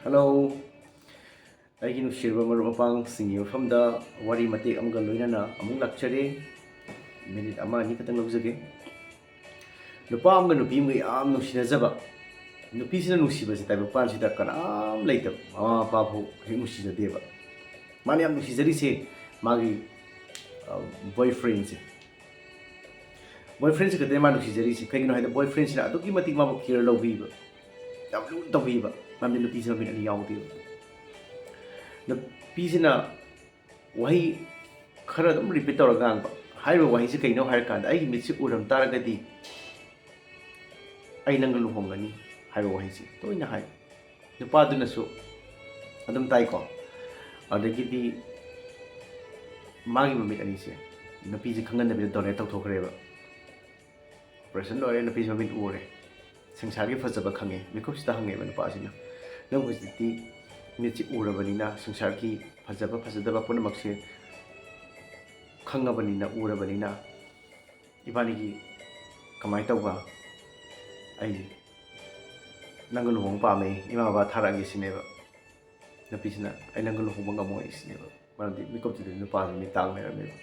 Hello, ꯑꯩꯒꯤ ꯅꯨꯡꯁꯤꯔꯕ ꯃꯔꯨꯞ ꯃꯄꯥꯡꯁꯤꯡꯒꯤ ꯃꯐꯝꯗ ꯋꯥꯔꯤ ꯃꯇꯦꯛ ꯑꯃꯒ ꯂꯣꯏꯅꯅ ꯑꯃꯨꯛ ꯂꯥꯛꯆꯔꯦ. ꯃꯤꯅꯤꯠ ꯑꯃ ꯑꯅꯤ ꯈꯛꯇꯪ ꯂꯧꯖꯒꯦ. ꯅꯨꯄꯥ ꯑꯃꯒ ꯅꯨꯄꯤ ꯑꯃꯒ ꯌꯥꯝ ꯅꯨꯡꯁꯤꯅꯖꯕ. ꯅꯨꯄꯤꯁꯤꯅ ꯅꯨꯡꯁꯤꯕꯁꯤ ꯇꯥꯏꯕꯪꯄꯥꯟꯁꯤꯗ ꯀꯅꯥꯝ ꯂꯩꯇꯕ. ꯃꯃꯥ ꯃꯄꯥꯐꯥꯎ ꯍꯦꯛ ꯅꯨꯡꯁꯤꯖꯗꯦꯕ. ꯃꯥꯅ ꯌꯥꯝ ꯅꯨꯡꯁꯤꯖꯔꯤꯁꯦ ꯃꯥꯒꯤ ꯕꯣꯏꯐ꯭ꯔꯦꯟꯁꯦ. ꯕꯣꯏꯐ꯭ꯔꯦꯟꯁꯤ ꯈꯛꯇꯅꯦ ꯃꯥꯅ ꯅꯨꯡꯁꯤꯖꯔꯤꯁꯦ. ꯀꯩꯒꯤꯅꯣ ꯍꯥꯏꯕꯗ ꯕꯣꯏꯐ꯭ꯔꯦꯟꯁꯤꯅ ꯑꯗꯨꯛꯀꯤ ꯃꯇꯤꯛ ꯃꯥꯕꯨ ꯀꯦꯌꯔ ꯂꯧꯕꯤꯕ. ꯌꯥꯝ ꯂꯨꯅ ꯇꯧꯕꯤꯕ. ꯃꯔꯝꯗꯤ ꯅꯨꯄꯤꯁꯤ ꯃꯃꯤꯠ ꯑꯅꯤ ꯌꯥꯎꯗꯦꯕ. ꯅꯨꯄꯤꯁꯤꯅ ꯋꯥꯍꯩ ꯈꯔ ꯑꯗꯨꯝ ꯔꯤꯄꯤꯠ ꯇꯧꯔ ꯉꯥꯡꯕ. ꯍꯥꯏꯔꯤꯕ ꯋꯥꯍꯩꯁꯤ ꯀꯩꯅꯣ ꯍꯥꯏꯔꯀꯥꯟꯗ ꯑꯩꯒꯤ ꯃꯤꯠꯁꯤ ꯎꯔꯝ ꯇꯥꯔꯒꯗꯤ ꯑꯩ ꯅꯪꯒ ꯂꯨꯍꯣꯡꯒꯅꯤ ꯍꯥꯏꯕ ꯋꯥꯍꯩꯁꯤ ꯇꯣꯏꯅ ꯍꯥꯏ. ꯅꯨꯄꯥꯗꯨꯅꯁꯨ ꯑꯗꯨꯝ ꯇꯥꯏꯀꯣ. ꯑꯗꯒꯤꯗꯤ ꯃꯥꯒꯤ ꯃꯃꯤꯠ ꯑꯅꯤꯁꯦ ꯅꯨꯄꯤꯁꯦ ꯈꯪꯍꯟꯗꯕꯤꯗ ꯗꯣꯅꯦꯠ ꯇꯧꯊꯣꯛꯈ꯭ꯔꯦꯕ. ꯑꯣꯄꯔꯦꯁꯟ ꯂꯣꯏꯔꯦ, ꯅꯨꯄꯤꯁꯤ ꯃꯃꯤꯠ ꯎꯔꯦ. ꯁꯪꯁꯥꯔꯒꯤ ꯐꯖꯕ ꯈꯪꯉꯦ. ꯃꯤꯀꯨꯞꯁꯤꯗ ꯍꯪꯉꯦꯕ ꯅꯨꯄꯥꯁꯤꯅ, ꯅꯪ ꯍꯧꯖꯤꯛꯇꯤ ꯃꯤꯠꯁꯤ ꯎꯔꯕꯅꯤꯅ ꯁꯪꯁꯥꯔꯒꯤ ꯐꯖꯕ ꯐꯖꯗꯕ ꯄꯨꯝꯅꯃꯛꯁꯦ ꯈꯪꯉꯕꯅꯤꯅ ꯎꯔꯕꯅꯤꯅ ꯏꯕꯥꯅꯤꯒꯤ ꯀꯃꯥꯏꯅ ꯇꯧꯕ? ꯑꯩ ꯅꯪꯒ ꯂꯨꯍꯣꯡ ꯄꯥꯝꯃꯦ, ꯏꯃꯥ ꯕꯕꯥ ꯊꯥꯔꯛꯑꯒꯦ ꯁꯤꯅꯦꯕ. ꯅꯨꯄꯤꯁꯤꯅ ꯑꯩ ꯅꯪꯒ ꯂꯨꯍꯣꯡꯕ ꯉꯝꯃꯣꯏ ꯁꯤꯅꯦꯕ. ꯃꯔꯝꯗꯤ ꯃꯤꯀꯨꯞꯇꯨꯗꯤ ꯅꯨꯄꯥꯁꯤ ꯃꯤꯠ ꯇꯥꯡ ꯂꯩꯔꯝꯃꯦꯕ.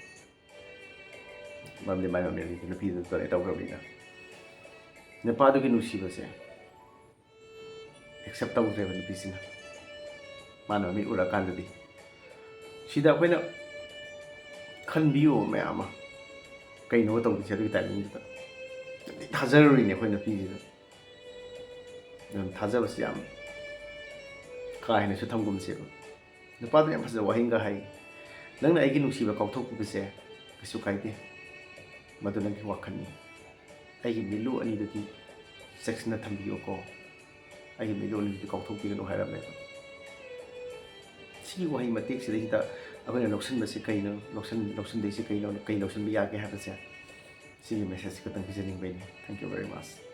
ꯃꯔꯝꯗꯤ ꯃꯥꯏ ꯃꯃꯤꯠ ꯑꯅꯤꯗꯤ ꯅꯨꯄꯤꯗꯨ ꯗꯣꯅꯦꯠ ꯇꯧꯈ꯭ꯔꯕꯅꯤꯅ. ꯅꯨꯄꯥꯗꯨꯒꯤ ꯅꯨꯡꯁꯤꯕꯁꯦ ꯑꯦꯛꯁꯦꯞ ꯇꯧꯗ꯭ꯔꯦꯕ ꯅꯨꯄꯤꯁꯤꯅ. ꯃꯥꯅ ꯃꯃꯤꯠ ꯎꯔꯀꯥꯟꯗꯗꯤ ꯁꯤꯗ ꯑꯩꯈꯣꯏꯅ ꯈꯟꯕꯤꯌꯨ ꯃꯌꯥꯝ ꯑꯃ ꯀꯩꯅꯣ ꯇꯧꯗꯣꯏꯁꯦ. ꯑꯗꯨꯒꯤ ꯇꯥꯏꯃꯤꯡꯗꯨꯗ ꯊꯥꯖꯔꯨꯔꯤꯅꯦ ꯑꯩꯈꯣꯏ ꯅꯨꯄꯤꯁꯤꯗ. ꯑꯗꯨꯝ ꯊꯥꯖꯕꯁꯤ ꯌꯥꯝ ꯀꯥ ꯍꯦꯟꯅꯁꯨ ꯊꯝꯒꯨꯝꯁꯦꯕ. ꯅꯨꯄꯥꯗꯨꯅ ꯌꯥꯝ ꯐꯖꯕ ꯋꯥꯍꯩꯒ ꯍꯥꯏ. ꯅꯪꯅ ꯑꯩꯒꯤ ꯅꯨꯡꯁꯤꯕ ꯀꯥꯎꯊꯣꯛꯄꯤꯕꯁꯦ ꯀꯩꯁꯨ ꯀꯥꯏꯗꯦ. ꯃꯗꯨ ꯅꯪꯒꯤ ꯋꯥꯈꯜꯅꯤ. ꯑꯩꯒꯤ ꯃꯤꯠꯂꯨ ꯑꯅꯤꯗꯨꯗꯤ ꯆꯦꯛꯁꯤꯟꯅ ꯊꯝꯕꯤꯌꯨꯀꯣ. ꯑꯩꯒꯤ ꯃꯤꯠꯂꯨ ꯑꯅꯤꯗꯨꯗꯤ ꯀꯥꯎꯊꯣꯛꯄꯤꯒꯅꯨ ꯍꯥꯏꯔꯝꯃꯦꯕ. ꯁꯤꯒꯤ ꯋꯥꯍꯩ ꯃꯇꯦꯛꯁꯤꯗꯩꯁꯤꯗ ꯑꯩꯈꯣꯏꯅ ꯂꯧꯁꯤꯟꯕꯁꯤ ꯀꯩꯅꯣ, ꯂꯧꯁꯤꯟꯗꯣꯏꯁꯤ ꯀꯩꯅꯣ, ꯀꯩ ꯂꯧꯁꯤꯟꯕ ꯌꯥꯒꯦ ꯍꯥꯏꯕꯁꯦ ꯁꯤꯒꯤ ꯃꯦꯁꯦꯖꯁꯤ ꯈꯛꯇꯪ ꯄꯤꯖꯅꯤꯡꯕꯩꯅꯤ. Thank you very ꯃꯆ.